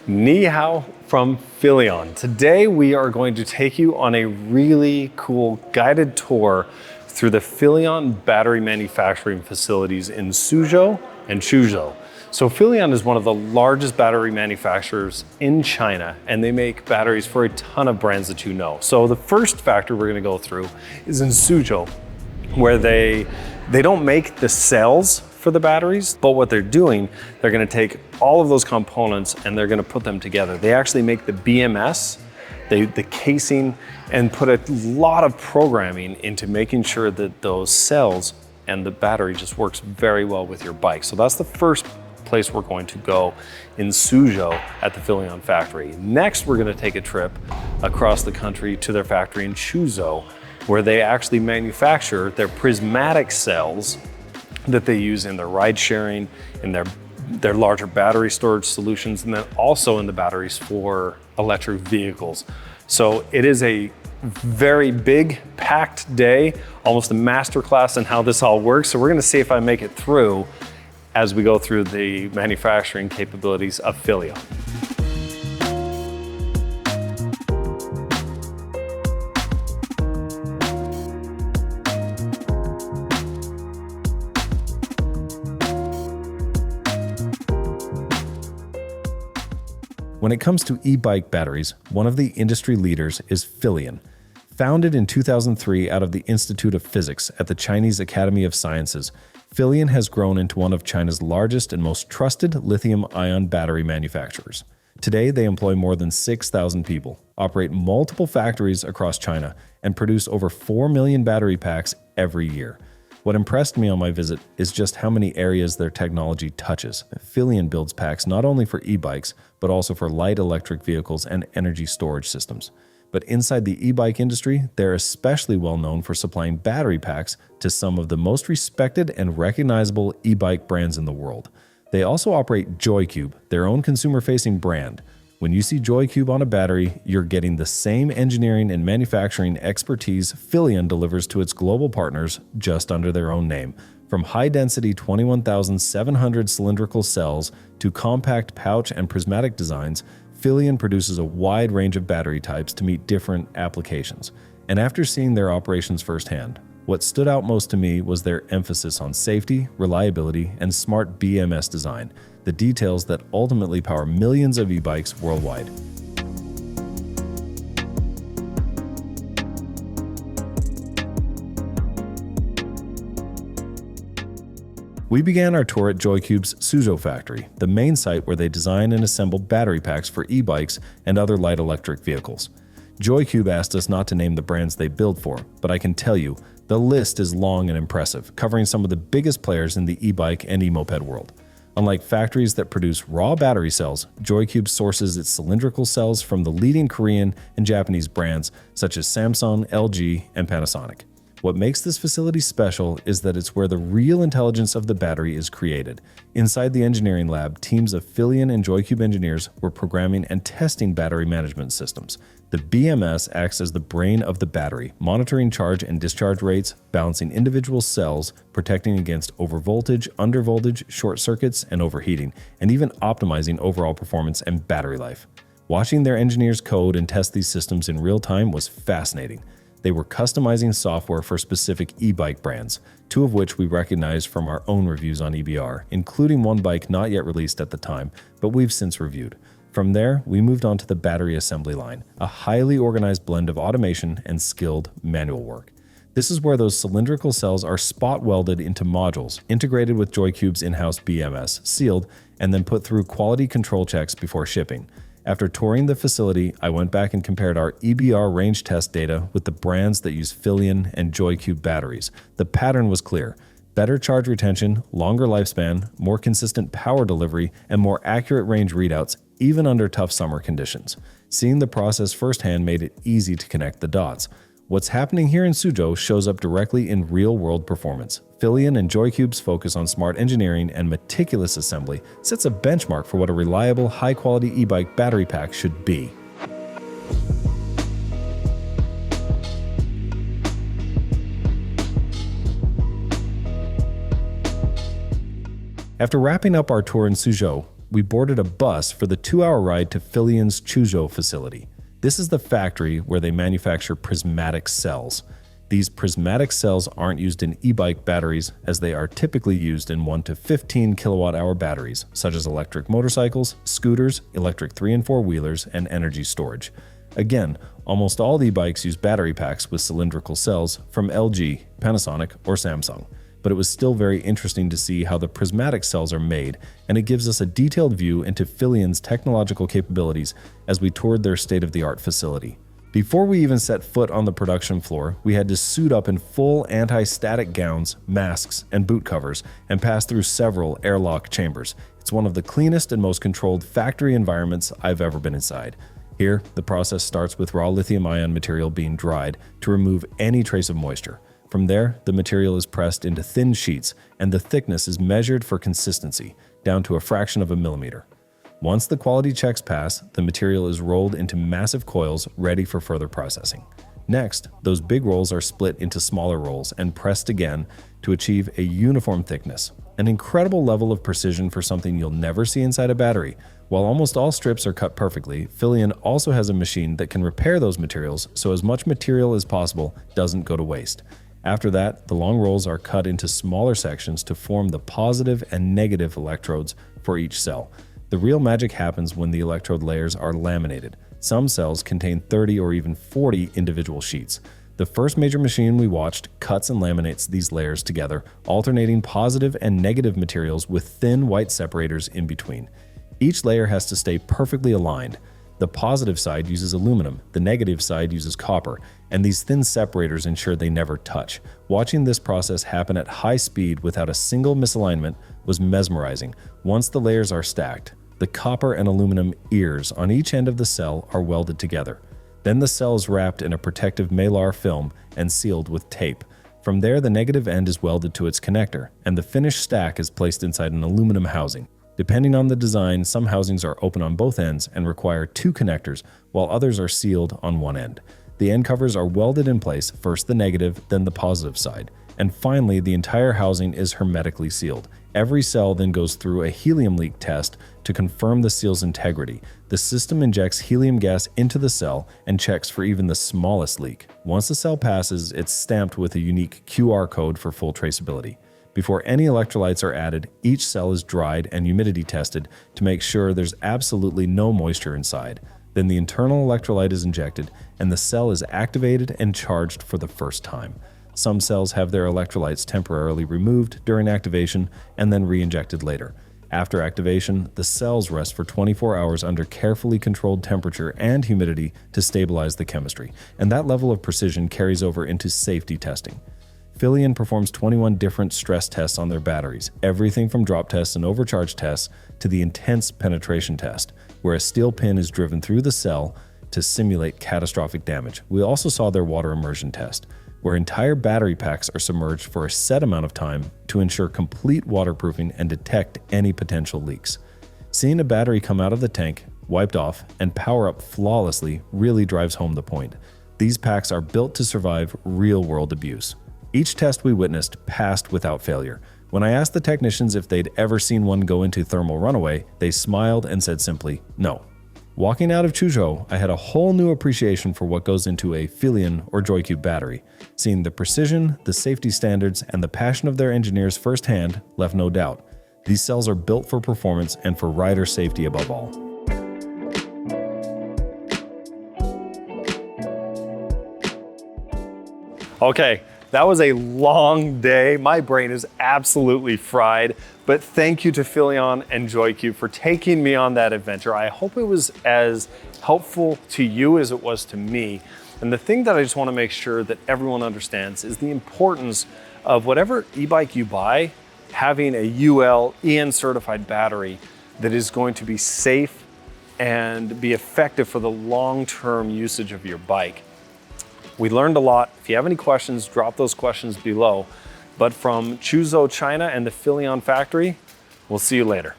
Ni hao from Phylion. Today we are going to take you on a really cool guided tour through the Phylion battery manufacturing facilities in Suzhou and Chuzhou. So Phylion is one of the largest battery manufacturers in China, and they make batteries for a ton of brands that you know. So the first factory we're going to go through is in Suzhou, where they don't make the cells for the batteries, but what they're doing, they're going to take all of those components and they're going to put them together. They actually make the BMS, the casing, and put a lot of programming into making sure that those cells and the battery just works very well with your bike. So that's the first place we're going to go in Suzhou at the Phylion factory. Next, we're going to take a trip across the country to their factory in Chuzhou, where they actually manufacture their prismatic cells that they use in their ride sharing, in their larger battery storage solutions, and then also in the batteries for electric vehicles. So it is a very big, packed day, almost a masterclass in how this all works. So we're gonna see if I make it through as we go through the manufacturing capabilities of Phylion. When it comes to e-bike batteries, one of the industry leaders is Phylion. Founded in 2003 out of the Institute of Physics at the Chinese Academy of Sciences, Phylion has grown into one of China's largest and most trusted lithium-ion battery manufacturers. Today, they employ more than 6,000 people, operate multiple factories across China, and produce over 4 million battery packs every year. What impressed me on my visit is just how many areas their technology touches. Phylion builds packs not only for e-bikes, but also for light electric vehicles and energy storage systems. But inside the e-bike industry, they're especially well known for supplying battery packs to some of the most respected and recognizable e-bike brands in the world. They also operate JoyCube, their own consumer-facing brand. When you see JoyCube on a battery, you're getting the same engineering and manufacturing expertise Phylion delivers to its global partners just under their own name. From high-density 21,700 cylindrical cells to compact pouch and prismatic designs, Phylion produces a wide range of battery types to meet different applications. And after seeing their operations firsthand, what stood out most to me was their emphasis on safety, reliability, and smart BMS design, the details that ultimately power millions of e-bikes worldwide. We began our tour at JoyCube's Suzhou factory, the main site where they design and assemble battery packs for e-bikes and other light electric vehicles. JoyCube asked us not to name the brands they build for, but I can tell you, the list is long and impressive, covering some of the biggest players in the e-bike and e-moped world. Unlike factories that produce raw battery cells, JoyCube sources its cylindrical cells from the leading Korean and Japanese brands such as Samsung, LG, and Panasonic. What makes this facility special is that it's where the real intelligence of the battery is created. Inside the engineering lab, teams of Phylion and JoyCube engineers were programming and testing battery management systems. The BMS acts as the brain of the battery, monitoring charge and discharge rates, balancing individual cells, protecting against overvoltage, undervoltage, short circuits, and overheating, and even optimizing overall performance and battery life. Watching their engineers code and test these systems in real time was fascinating. They were customizing software for specific e-bike brands, two of which we recognized from our own reviews on EBR, including one bike not yet released at the time, but we've since reviewed. From there, we moved on to the battery assembly line, a highly organized blend of automation and skilled manual work. This is where those cylindrical cells are spot welded into modules, integrated with JoyCube's in-house BMS, sealed, and then put through quality control checks before shipping. After touring the facility, I went back and compared our EBR range test data with the brands that use Phylion and JoyCube batteries. The pattern was clear. Better charge retention, longer lifespan, more consistent power delivery, and more accurate range readouts, even under tough summer conditions. Seeing the process firsthand made it easy to connect the dots. What's happening here in Suzhou shows up directly in real-world performance. Phylion and JoyCube's focus on smart engineering and meticulous assembly sets a benchmark for what a reliable, high-quality e-bike battery pack should be. After wrapping up our tour in Suzhou, we boarded a bus for the 2-hour ride to Phylion's Chuzhou facility. This is the factory where they manufacture prismatic cells. These prismatic cells aren't used in e-bike batteries, as they are typically used in 1 to 15 kilowatt-hour batteries, such as electric motorcycles, scooters, electric 3- and 4-wheelers, and energy storage. Again, almost all e-bikes use battery packs with cylindrical cells from LG, Panasonic, or Samsung. But it was still very interesting to see how the prismatic cells are made, and it gives us a detailed view into Phylion's technological capabilities as we toured their state-of-the-art facility. Before we even set foot on the production floor, we had to suit up in full anti-static gowns, masks, and boot covers, and pass through several airlock chambers. It's one of the cleanest and most controlled factory environments I've ever been inside. Here, the process starts with raw lithium-ion material being dried to remove any trace of moisture. From there, the material is pressed into thin sheets, and the thickness is measured for consistency, down to a fraction of a millimeter. Once the quality checks pass, the material is rolled into massive coils ready for further processing. Next, those big rolls are split into smaller rolls and pressed again to achieve a uniform thickness. An incredible level of precision for something you'll never see inside a battery. While almost all strips are cut perfectly, Phylion also has a machine that can repair those materials so as much material as possible doesn't go to waste. After that, the long rolls are cut into smaller sections to form the positive and negative electrodes for each cell. The real magic happens when the electrode layers are laminated. Some cells contain 30 or even 40 individual sheets. The first major machine we watched cuts and laminates these layers together, alternating positive and negative materials with thin white separators in between. Each layer has to stay perfectly aligned. The positive side uses aluminum, the negative side uses copper, and these thin separators ensure they never touch. Watching this process happen at high speed without a single misalignment was mesmerizing. Once the layers are stacked, the copper and aluminum ears on each end of the cell are welded together. Then the cell is wrapped in a protective Mylar film and sealed with tape. From there, the negative end is welded to its connector, and the finished stack is placed inside an aluminum housing. Depending on the design, some housings are open on both ends and require 2 connectors, while others are sealed on one end. The end covers are welded in place, first the negative, then the positive side. And finally, the entire housing is hermetically sealed. Every cell then goes through a helium leak test to confirm the seal's integrity. The system injects helium gas into the cell and checks for even the smallest leak. Once the cell passes, it's stamped with a unique QR code for full traceability. Before any electrolytes are added, each cell is dried and humidity tested to make sure there's absolutely no moisture inside. Then the internal electrolyte is injected, and the cell is activated and charged for the first time. Some cells have their electrolytes temporarily removed during activation and then re-injected later. After activation, the cells rest for 24 hours under carefully controlled temperature and humidity to stabilize the chemistry, and that level of precision carries over into safety testing. Phylion performs 21 different stress tests on their batteries, everything from drop tests and overcharge tests to the intense penetration test, where a steel pin is driven through the cell to simulate catastrophic damage. We also saw their water immersion test, where entire battery packs are submerged for a set amount of time to ensure complete waterproofing and detect any potential leaks. Seeing a battery come out of the tank, wiped off, and power up flawlessly really drives home the point. These packs are built to survive real-world abuse. Each test we witnessed passed without failure. When I asked the technicians if they'd ever seen one go into thermal runaway, they smiled and said simply, no. Walking out of Chuzhou, I had a whole new appreciation for what goes into a Phylion or JoyCube battery. Seeing the precision, the safety standards, and the passion of their engineers firsthand left no doubt. These cells are built for performance and for rider safety above all. Okay, that was a long day. My brain is absolutely fried, but thank you to Phylion and JoyCube for taking me on that adventure. I hope it was as helpful to you as it was to me. And the thing that I just want to make sure that everyone understands is the importance of whatever e-bike you buy, having a UL EN certified battery that is going to be safe and be effective for the long-term usage of your bike. We learned a lot. If you have any questions, drop those questions below. But from Chuzhou, China and the Phylion factory, we'll see you later.